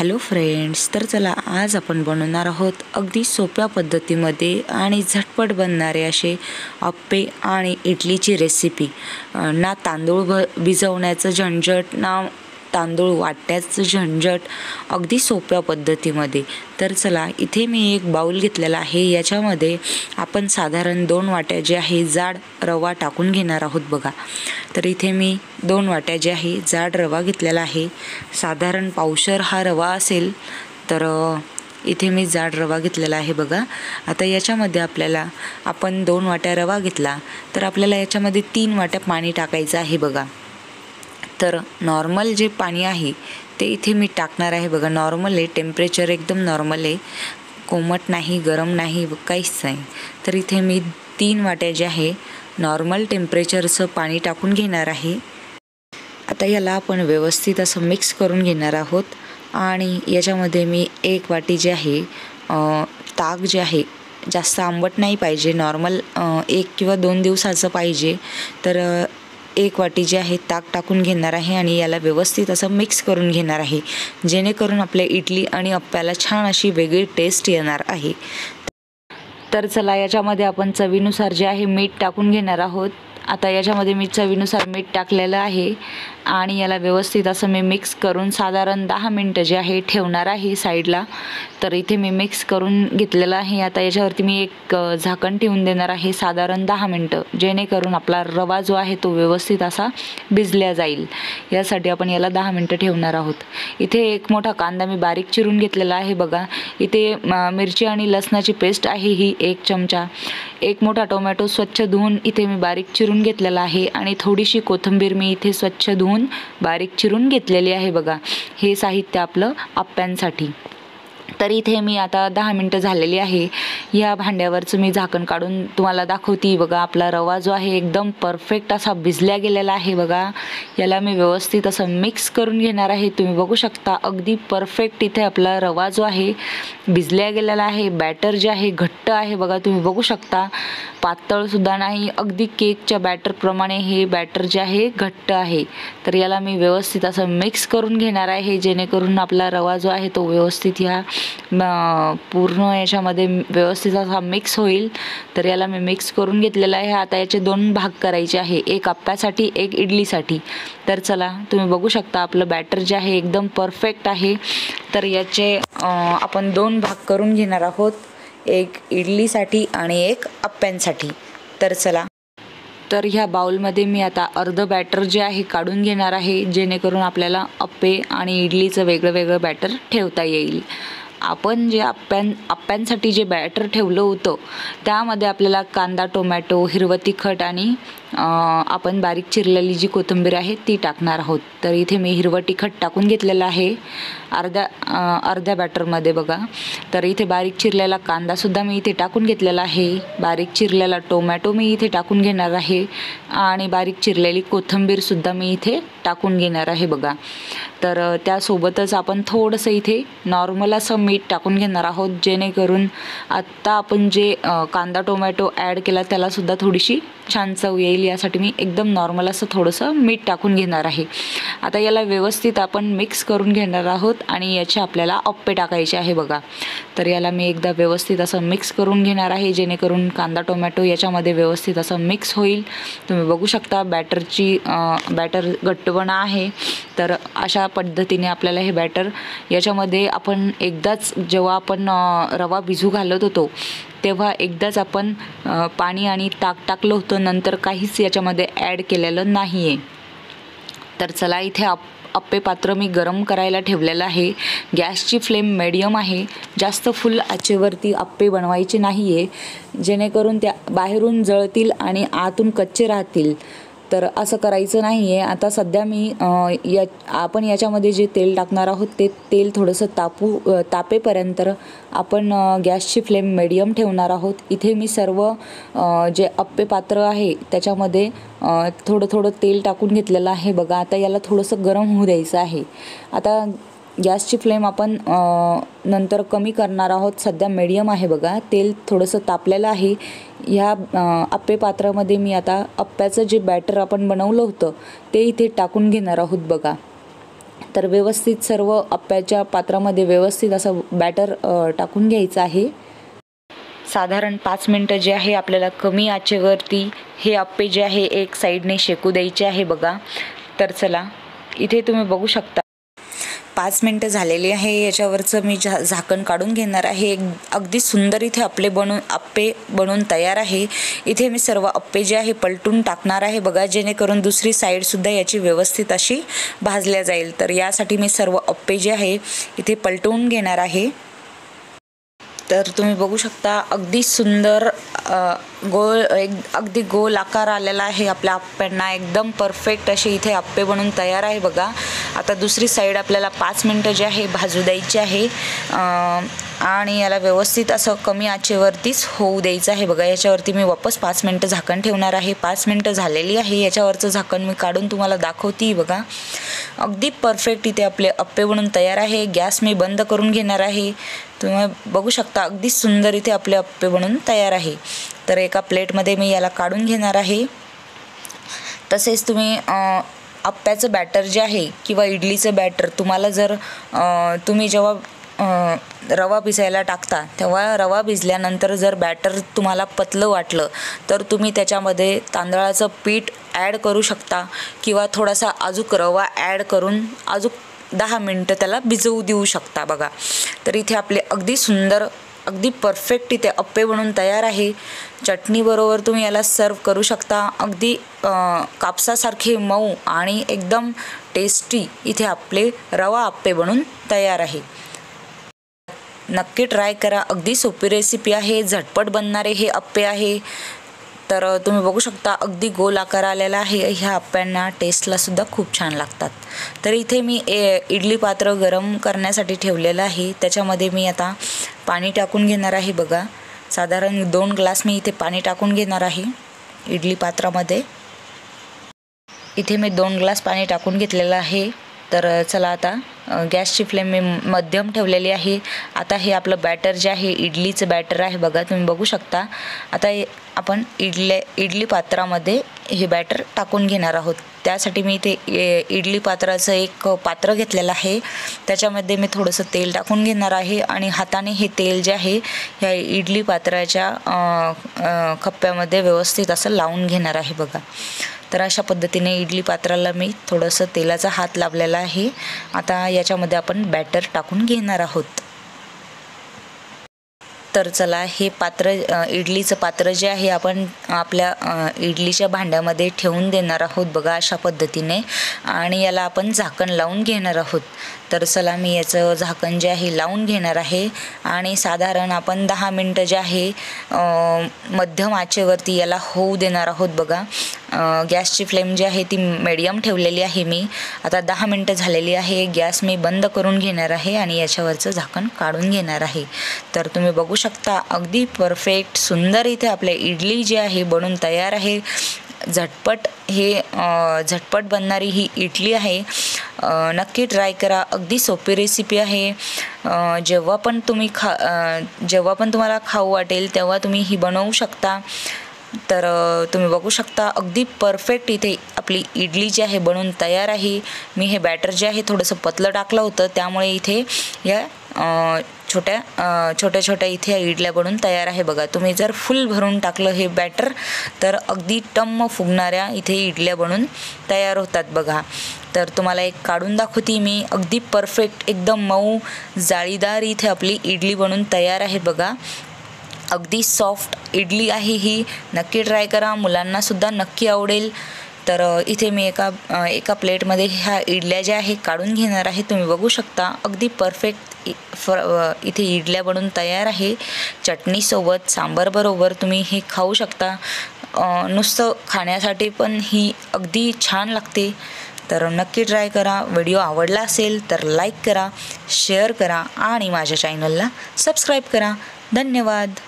Hello friends, तर चला आज आपण बनवणार आहोत अगदी सोप्या पद्धतीमध्ये आणि झटपट बनणारे असे अप्पे आणि इडलीची रेसिपी। ना तांदूळ भिजवण्याचं झंझट, ना तांदूळ वाटण्याचं झंझट, अगदी सोप्या पद्धतीमध्ये। तर चला, इथे मी एक बाउल घेतलेला आहे। याच्यामध्ये आपण साधारण 2 वाट्या जे आहे जाड रवा टाकून घेणार आहोत बघा। तर इथे मी 2 वाट्या जे आहे जाड रवा घेतलेला आहे। साधारण पावशर हा रवा असेल, तर इथे मी जाड रवा घेतलेला आहे बघा। आता याच्यामध्ये आपण 2 वाट्या रवा घेतला, तर आपल्याला याच्यामध्ये 3 वाट्या पाणी टाकायचं आहे बघा। तर नॉर्मल जे पाणी आहे ते इथे मी टाकणार आहे बघा। नॉर्मल आहे, टेम्परेचर एकदम नॉर्मल आहे, कोमट नाही, गरम नाही, काहीच नाही। तर इथे मी 3 वाट्या जे आहे नॉर्मल टेम्परेचरचं पाणी टाकून घेणार आहे। आता याला आपण व्यवस्थित असं मिक्स करून घेणार आहोत आणि याच्यामध्ये मी 1 वाटी जे आहे ताक जे आहे, जास्त आंबट नाही पाहिजे, नॉर्मल 1 किंवा 2 दिवसाचं पाहिजे, तर 1 वाटी जे आहे ताक टाकून घेणार आहे आणि याला व्यवस्थित असं मिक्स करून घेणार आहे, जेणेकरून आपल्या इडली आणि अप्प्याला छान अशी वेगळी टेस्ट येणार आहे। तर चला, याच्यामध्ये आपण चवीनुसार जे आहे मीठ टाकून घेणार आहोत। आता याच्यामध्ये मी चवीनुसार मीठ टाकलेलं आहे आणि याला व्यवस्थित असं मी मिक्स करून साधारण 10 मिनिटं जे आहे ठेवणार आहे साईडला। तर इथे मी मिक्स करून घेतलेलं आहे। आता याच्यावरती मी एक झाकण ठेवून देणार आहे साधारण 10 मिनिटं, जेणेकरून आपला रवा जो आहे तो व्यवस्थित असा भिजला जाईल। यासाठी आपण याला 10 मिनिटं ठेवणार आहोत। इथे एक मोठा कांदा मी बारीक चिरून घेतलेला आहे बघा। इथे मिरची आणि लसणाची पेस्ट आहे ही 1 चमचा। 1 मोठा टोमॅटो स्वच्छ धुवून इथे मी बारीक चिरून घेतलेला आहे आणि थोडीशी कोथिंबीर मी इथे स्वच्छ धुवून बारीक चिरून घेतलेली आहे बघा। हे साहित्य आपलं अप्प्यांसाठी। तर इथे मी आता 10 मिनिटं झालेली आहे। या भांड्यावरचं मी झाकण काढून तुम्हाला दाखवते बघा। आपला रवा जो आहे एकदम परफेक्ट असा भिजला गेलेला आहे बघा। याला मी व्यवस्थित असं मिक्स करून घेणार आहे। तुम्ही बघू शकता अगदी परफेक्ट इथे आपला रवा जो आहे भिजला गेलेला आहे। बॅटर जे आहे घट्ट आहे बघा, तुम्ही बघू शकता, पातळ सुद्धा नाही, अगदी केकच्या बॅटर प्रमाणे हे बॅटर जे आहे घट्ट आहे। तर याला मी व्यवस्थित असं मिक्स करून घेणार आहे, जेणेकरून आपला रवा जो आहे तो व्यवस्थित ह्या पूर्ण याच्यामध्ये व्यवस्थित असा मिक्स होईल। तर याला मी मिक्स करून घेतलेला आहे। आता याचे 2 भाग करायचे आहे, एक अप्प्यासाठी, एक इडलीसाठी। तर चला, तुम्ही बघू शकता आपलं बॅटर जे आहे एकदम परफेक्ट आहे। तर याचे आपण 2 भाग करून घेणार आहोत, एक इडलीसाठी आणि एक अप्प्यांसाठी। तर चला, तर ह्या बाउलमध्ये मी आता अर्ध बॅटर जे आहे काढून घेणार आहे, जेणेकरून आपल्याला अप्पे आणि इडलीचं वेगळं वेगळं बॅटर ठेवता येईल। आपण जे अप्प्यांसाठी जे बॅटर ठेवलं होतं त्यामध्ये आपल्याला कांदा, टोमॅटो, हिरवं तिखट आणि आपण बारीक चिरलेली जी कोथिंबीर आहे ती टाकणार आहोत। तर इथे मी हिरवं तिखट टाकून घेतलेलं आहे अर्ध्या बॅटरमध्ये बघा। तर इथे बारीक चिरलेला कांदासुद्धा मी इथे टाकून घेतलेला आहे, बारीक चिरलेला टोमॅटो मी इथे टाकून घेणार आहे आणि बारीक चिरलेली कोथिंबीरसुद्धा मी इथे टाकून घेणार आहे बघा। तर त्यासोबतच आपण थोडंसं इथे नॉर्मल असं मीठ टाकून घेणार आहोत, जेणेकरून आत्ता आपण जे कांदा टोमॅटो ॲड केला त्यालासुद्धा थोडीशी छान चव येईल, यासाठी मी एकदम नॉर्मल असं थोडंसं मीठ टाकून घेणार आहे। आता याला व्यवस्थित आपण मिक्स करून घेणार आहोत आणि याचे आपल्याला अप्पे टाकायचे आहे बघा। तर याला मी एकदा व्यवस्थित असं मिक्स करून घेणार आहे, जेणेकरून कांदा टोमॅटो याच्यामध्ये व्यवस्थित असं मिक्स होईल। तुम्ही बघू शकता बॅटर घट्टपणा आहे। तर अशा पद्धतीने आपल्याला हे बॅटर याच्यामध्ये आपण एकदाच, जेव्हा आपण रवा भिजू घालत होतो तेव्हा एकदाच आपण पाणी आणि ताक टाकलं होतं, नंतर काहीच याच्यामध्ये ॲड केलेलं नाही आहे। तर चला, इथे अप्पे पात्र मी गरम करायला ठेवलेलं आहे। गॅसची फ्लेम मीडियम आहे, जास्त फुल आचेवरती अप्पे बनवायचे नाही आहे, जेणेकरून त्या बाहेरून जळतील आणि आतून कच्चे राहतील। तर असं करायचं नाही आहे। आता सध्या मी आपण याच्यामध्ये जे तेल टाकणार आहोत ते तेल थोडंसं तापेपर्यंत आपण गॅसची फ्लेम मीडियम ठेवणार आहोत। इथे मी सर्व जे अप्पे पात्र आहे त्याच्यामध्ये थोडं थोडं तेल टाकून घेतलेलं आहे बघा। आता याला थोडंसं गरम होऊ द्यायचं आहे। आता गॅसची फ्लेम आपण नंतर कमी करणार आहोत, सध्या मीडियम आहे बघा। तेल थोडंसं तापलेलं आहे। ह्या अप्पे पात्रामध्ये मी आता अप्प्याचं जे बॅटर आपण बनवलं होतं ते इथे टाकून घेणार आहोत बघा। तर व्यवस्थित सर्व अप्प्याच्या पात्रामध्ये व्यवस्थित असं बॅटर टाकून घ्यायचं आहे। साधारण 5 मिनटं जे आहे आपल्याला कमी आचेवरती हे अप्पे जे आहे एक साईडने शेकू द्यायचे आहे बघा। तर चला इथे तुम्ही बघू शकता 5 मिनटं झालेली आहे। याच्यावरचं मी झाकण काढून घेणार आहे। अगदी सुंदर इथे अप्पे बनवून तयार आहे। इथे मी सर्व अप्पे जे आहे पलटून टाकणार आहे बघा, जेणेकरून दुसरी साईडसुद्धा याची व्यवस्थित अशी भाजल्या जाईल। तर यासाठी मी सर्व अप्पे जे आहे इथे पलटवून घेणार आहे। तर तुम्ही बघू शकता अगदी सुंदर अगदी गोल आकार आलेला आहे आपल्या अप्प्यांना। एकदम परफेक्ट असे इथे अप्पे बनवून तयार आहे बघा। आता दुसरी साईड आपल्याला 5 मिनटं जे आहे भाजू द्यायची आहे आणि याला व्यवस्थित असं कमी आचेवरतीच होऊ द्यायचं आहे बघा। याच्यावरती मी वापस 5 मिनटं झाकण ठेवणार आहे। 5 मिनटं झालेली आहे। याच्यावरचं झाकण मी काढून तुम्हाला दाखवते बघा। अगदी परफेक्ट इथे आपले अप्पे बनवून तयार आहे। गॅस मी बंद करून घेणार आहे। तुम्ही बघू शकता अगदी सुंदर इथे आपले अप्पे बनवून तयार आहे। तर एका प्लेटमध्ये मी याला काढून घेणार आहे। तसेच तुम्ही अप्प्याचं बॅटर जे आहे किंवा इडलीचं बॅटर तुम्हाला जर तुम्ही जेव्हा रवा भिजायला टाकता तेव्हा रवा भिजल्यानंतर जर बॅटर तुम्हाला पतलं वाटलं तर तुम्ही त्याच्यामध्ये तांदळाचं पीठ ॲड करू शकता किंवा थोडासा अजूक रवा ॲड करून अजूक 10 मिनटं त्याला भिजवू देऊ शकता बघा। तर इथे आपले अगदी सुंदर अगदी परफेक्ट इथे अप्पे बनवून तयार आहे। चटणीबरोबर तुम्ही याला सर्व करू शकता। अगदी कापसासारखे मऊ आणि एकदम टेस्टी इथे आपले रवा अप्पे बनवून तयार आहे। नक्की ट्राय करा। अगदी सोपी रेसिपी आहे, झटपट बनणारे हे अप्पे आहे। तर तुम्ही बघू शकता अगदी गोल आकार आलेला आहे। ह्या अप्प्यांना टेस्टला सुद्धा खूप छान लागतात। तर इथे मी इडली पात्र गरम करण्यासाठी ठेवलेलं आहे। त्याच्यामध्ये मी आता पाणी टाकून घेणार आहे बघा। साधारण 2 ग्लास मी इथे पाणी टाकून घेणार आहे इडली पात्रामध्ये। इथे मी 2 ग्लास पाणी टाकून घेतलेलं आहे। तर चला आता गॅसची फ्लेम मी मध्यम ठेवलेली आहे। आता हे आपलं बॅटर जे आहे इडलीचं बॅटर आहे बघा, तुम्ही बघू शकता। आता आपण इडली पात्रामध्ये हे बॅटर टाकून घेणार आहोत। त्यासाठी मी इथे इडली पात्राचं एक पात्र घेतलेलं आहे। त्याच्यामध्ये मी थोडंसं तेल टाकून घेणार आहे आणि हाताने हे तेल जे आहे ह्या इडली पात्राच्या खप्प्यामध्ये व्यवस्थित असं लावून घेणार आहे बघा। तर अशा पद्धतीने इडली पात्राला मी थोडंसं तेलाचा हात लावलेला आहे। आता याच्यामध्ये आपण बॅटर टाकून घेणार आहोत। तर चला हे पात्र इडलीचं पात्र जे आहे आपण आपल्या इडलीच्या भांड्यामध्ये ठेवून देणार आहोत बघा अशा पद्धतीने आणि याला आपण झाकण लावून घेणार आहोत। तर चला मी याचं झाकण जे आहे लावून घेणार आहे आणि साधारण आपण 10 मिनटं जे आहे मध्यम आचेवरती याला होऊ देणार आहोत बघा। गॅसची फ्लेम जी आहे ती मीडियम ठेवलेली आहे मी। आता 10 मिनटं झालेली आहे। गॅस मी बंद करून घेणार आहे आणि याच्यावरचं झाकण काढून घेणार आहे। तर तुम्ही बघू शकता अगदी परफेक्ट सुंदर इथे आपले इडली जी आहे बनून तयार आहे। झटपट बनणारी ही इडली आहे। नक्की ट्राय करा। अगदी सोपी रेसिपी आहे। जेव्हा पण तुम्हाला खाऊ वाटेल तेव्हा तुम्ही ही बनवू शकता। तर तुम्ही बघू शकता अगदी परफेक्ट इथे आपली इडली जी आहे बनवून तयार आहे। मी हे बॅटर जे आहे थोडंसं पतलं टाकलं होतं त्यामुळे इथे या छोट्या इथे इडल्या बनवून तयार आहे बघा। तुम्ही जर फुल भरून टाकलं हे बॅटर तर अगदी टम्म फुगणाऱ्या इथे इडल्या बनवून तयार होतात बघा। तर तुम्हाला एक काढून दाखवते मी। अगदी परफेक्ट एकदम मऊ जाळीदार इथे आपली इडली बनवून तयार आहे बघा। अगदी सॉफ्ट इडली आहे ही। नक्की ट्राय करा, मुलांना सुद्धा नक्की आवडेल। तर इथे मी एका प्लेटमध्ये ह्या इडल्या ज्या आहे काढून घेणार आहे। तुम्ही बघू शकता अगदी परफेक्ट इथे इडल्या बनवून तयार आहे। चटणीसोबत सांबारबरोबर तुम्ही हे खाऊ शकता। नुसतं खाण्यासाठी पण ही अगदी छान लागते। तर नक्की ट्राय करा। व्हिडिओ आवडला असेल तर लाईक करा, शेअर करा आणि माझ्या चॅनलला सबस्क्राईब करा। धन्यवाद।